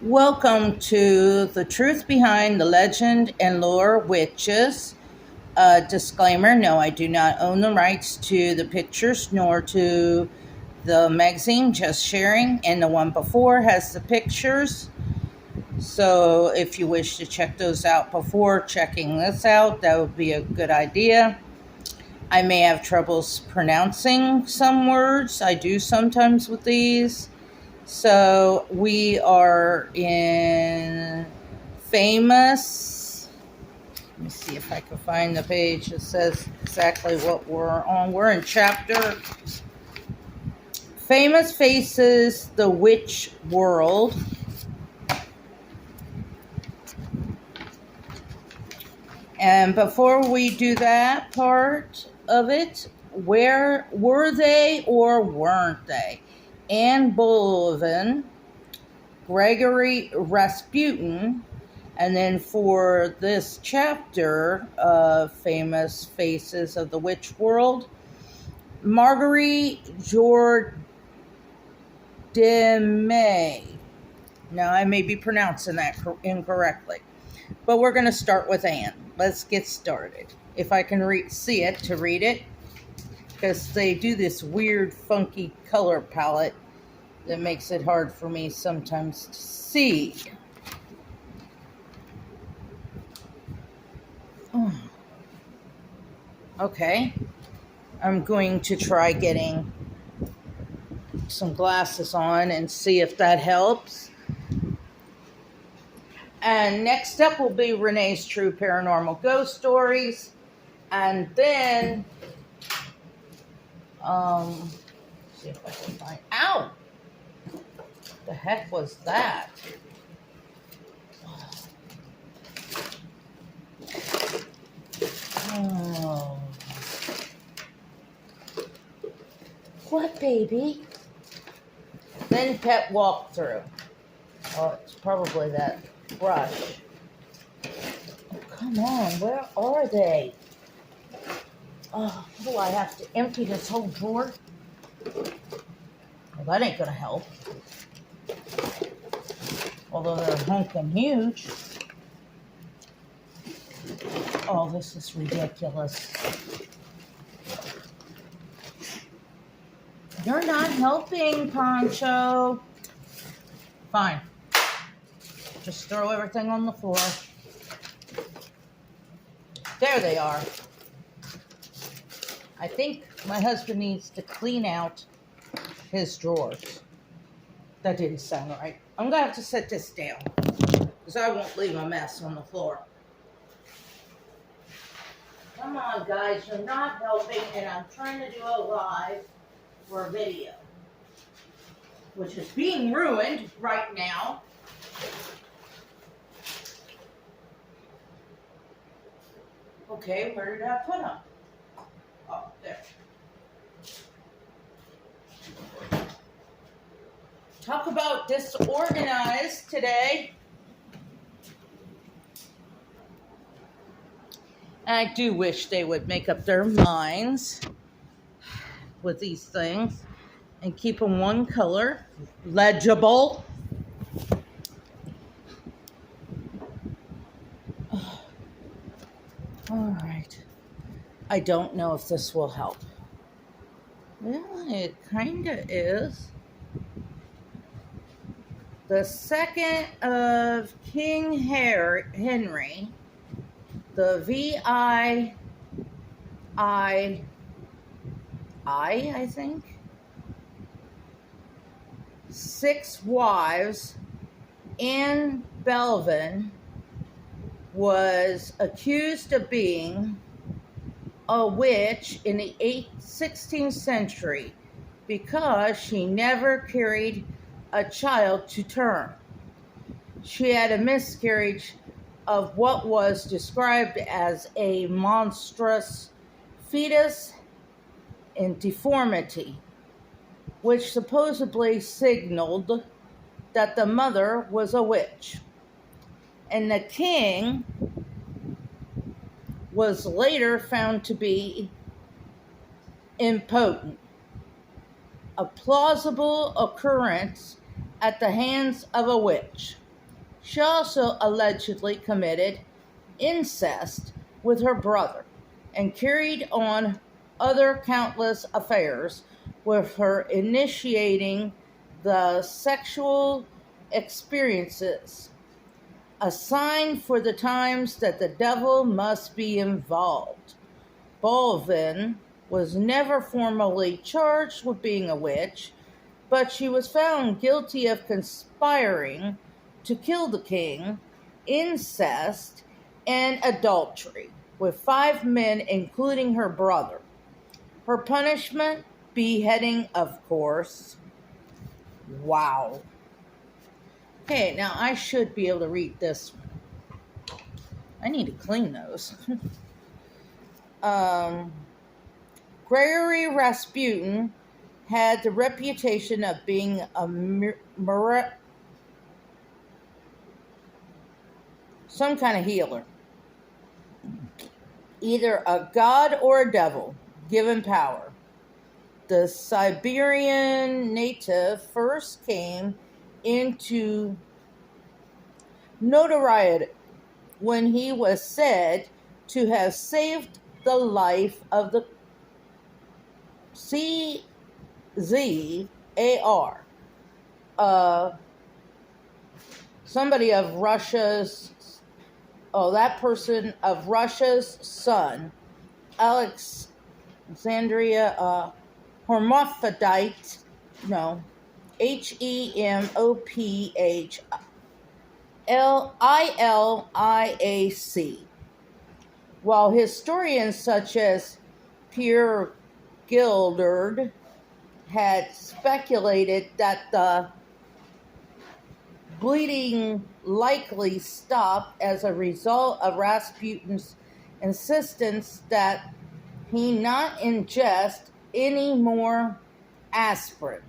Welcome to The Truth Behind the Legend and Lore Witches. Disclaimer, no, I do not own the rights to the pictures nor to the magazine, just sharing. And the one before has the pictures. So if you wish to check those out before checking this out, that would be a good idea. I may have troubles pronouncing some words. I do sometimes with these. So we are in famous. Let me see if I can find the page that says exactly what we're on. We're in chapter Famous Faces, the Witch World. And before we do that part of it, where were they or weren't they? Anne Boleyn, Gregory Rasputin, and then for this chapter of Famous Faces of the Witch World, Margery Jourdemayne. Now, I may be pronouncing that incorrectly, but we're going to start with Anne. Let's get started. If I can see it to read it, because they do this weird, funky color palette that makes it hard for me sometimes to see. Okay, I'm going to try getting some glasses on and see if that helps. And next up will be Renee's True Paranormal Ghost Stories. And then, see if I can find, ow! What the heck was that? Oh. What, baby? Then pet walkthrough. Oh, it's probably that brush. Oh, come on, where are they? Oh, do I have to empty this whole drawer? Well, that ain't gonna help. Although they're honking huge. Oh, this is ridiculous. You're not helping, Poncho. Fine. Just throw everything on the floor. There they are. I think my husband needs to clean out his drawers. That didn't sound right. I'm going to have to set this down because I won't leave a mess on the floor. Come on, guys. You're not helping, and I'm trying to do a live for a video, which is being ruined right now. Okay, where did I put them? Oh, there. Talk about disorganized today. I do wish they would make up their minds with these things and keep them one color, legible. All right. I don't know if this will help. Well, it kind of is. The second of King Henry, the VII, I think, 6 wives, Anne Boleyn was accused of being a witch in the 16th century because she never carried a child to term. She had a miscarriage of what was described as a monstrous fetus and deformity, which supposedly signaled that the mother was a witch. And the king was later found to be impotent, a plausible occurrence at the hands of a witch. She also allegedly committed incest with her brother and carried on other countless affairs with her, initiating the sexual experiences, a sign for the times that the devil must be involved. Boleyn was never formally charged with being a witch, but she was found guilty of conspiring to kill the king, incest, and adultery with 5 men, including her brother. Her punishment? Beheading, of course. Wow. Okay, now I should be able to read this one. I need to clean those. Grigory Rasputin had the reputation of being a some kind of healer, either a god or a devil given power. The Siberian native first came into notoriety when he was said to have saved the life of the CZAR, somebody of Russia's, that person of Russia's son, Alexandria Hermaphrodite, Hemphiliac. While historians such as Pierre Gilderd had speculated that the bleeding likely stopped as a result of Rasputin's insistence that he not ingest any more aspirin,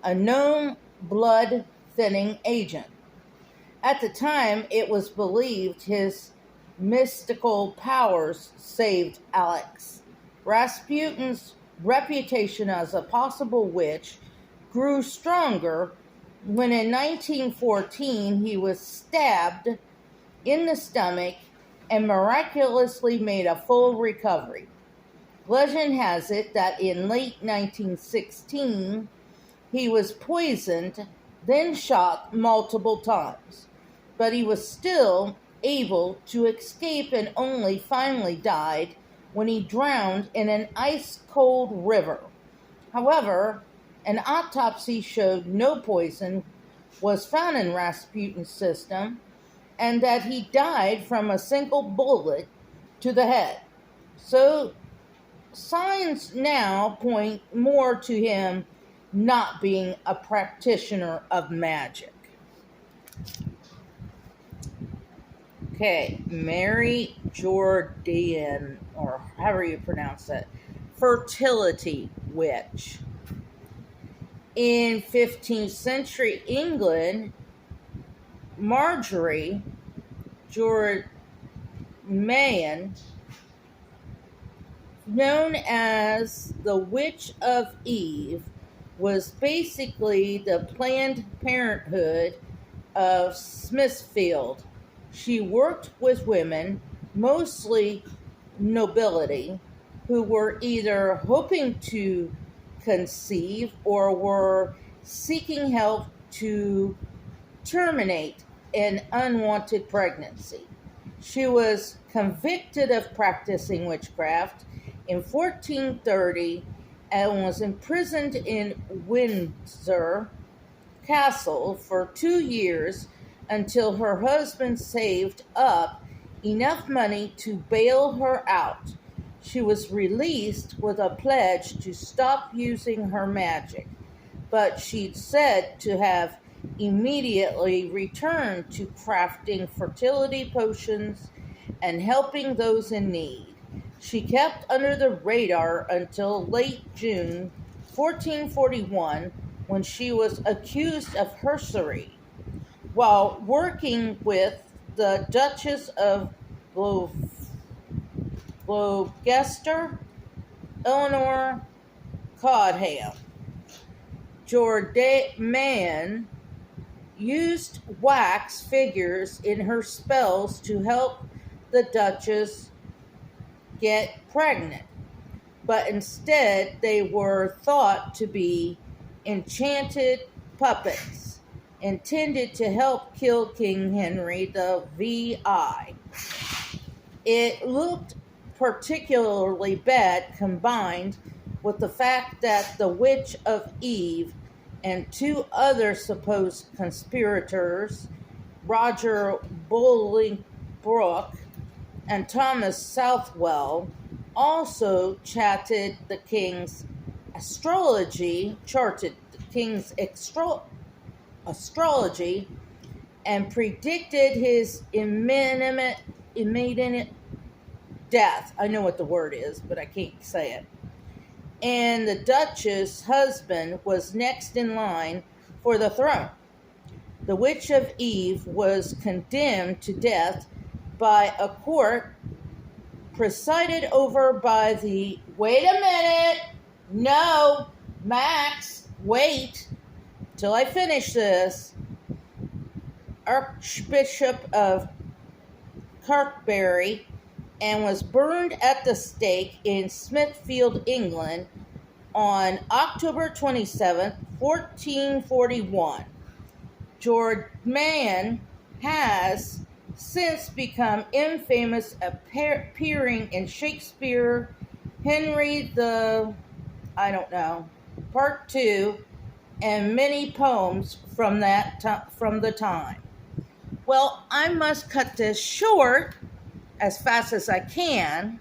a known blood-thinning agent. At the time, it was believed his mystical powers saved Alex. Rasputin's reputation as a possible witch grew stronger when in 1914 he was stabbed in the stomach and miraculously made a full recovery. Legend has it that in late 1916 he was poisoned, then shot multiple times, but he was still able to escape and only finally died when he drowned in an ice-cold river. However, an autopsy showed no poison was found in Rasputin's system and that he died from a single bullet to the head. So signs now point more to him not being a practitioner of magic. Okay, Mary Jordan, or however you pronounce it, fertility witch. In 15th century England, Margery, JOURDEMAYNE, known as the Witch of Eve, was basically the Planned Parenthood of Smithfield. She worked with women, mostly nobility, who were either hoping to conceive or were seeking help to terminate an unwanted pregnancy. She was convicted of practicing witchcraft in 1430 and was imprisoned in Windsor Castle for 2 years until her husband saved up enough money to bail her out. She was released with a pledge to stop using her magic, but she'd said to have immediately returned to crafting fertility potions and helping those in need. She kept under the radar until late June 1441, when she was accused of heresy. While working with the Duchess of Gloucester, Eleanor Codham, JOURDEMAYNE used wax figures in her spells to help the Duchess get pregnant, but instead they were thought to be enchanted puppets intended to help kill King Henry the VI. It looked particularly bad combined with the fact that the Witch of Eve and two other supposed conspirators, Roger Bolingbroke and Thomas Southwell, also charted the king's astrology, and predicted his imminent death. I know what the word is, but I can't say it. And the Duchess' husband was next in line for the throne. The Witch of Eve was condemned to death by a court presided over by the, wait a minute, no, Max, wait till I finish this, Archbishop of Canterbury, and was burned at the stake in Smithfield, England on October 27, 1441. Jourdemayne has since become infamous, appearing in Shakespeare, Henry the, Part 2, and many poems from the time. Well, I must cut this short as fast as I can.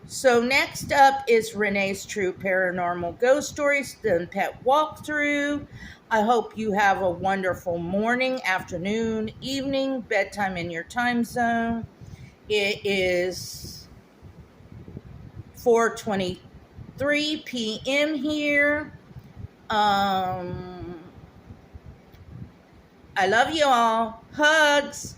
So next up is Renee's True Paranormal Ghost Stories, then Pet Walkthrough. I hope you have a wonderful morning, afternoon, evening, bedtime in your time zone. It is 4:23 p.m. here. I love you all. Hugs.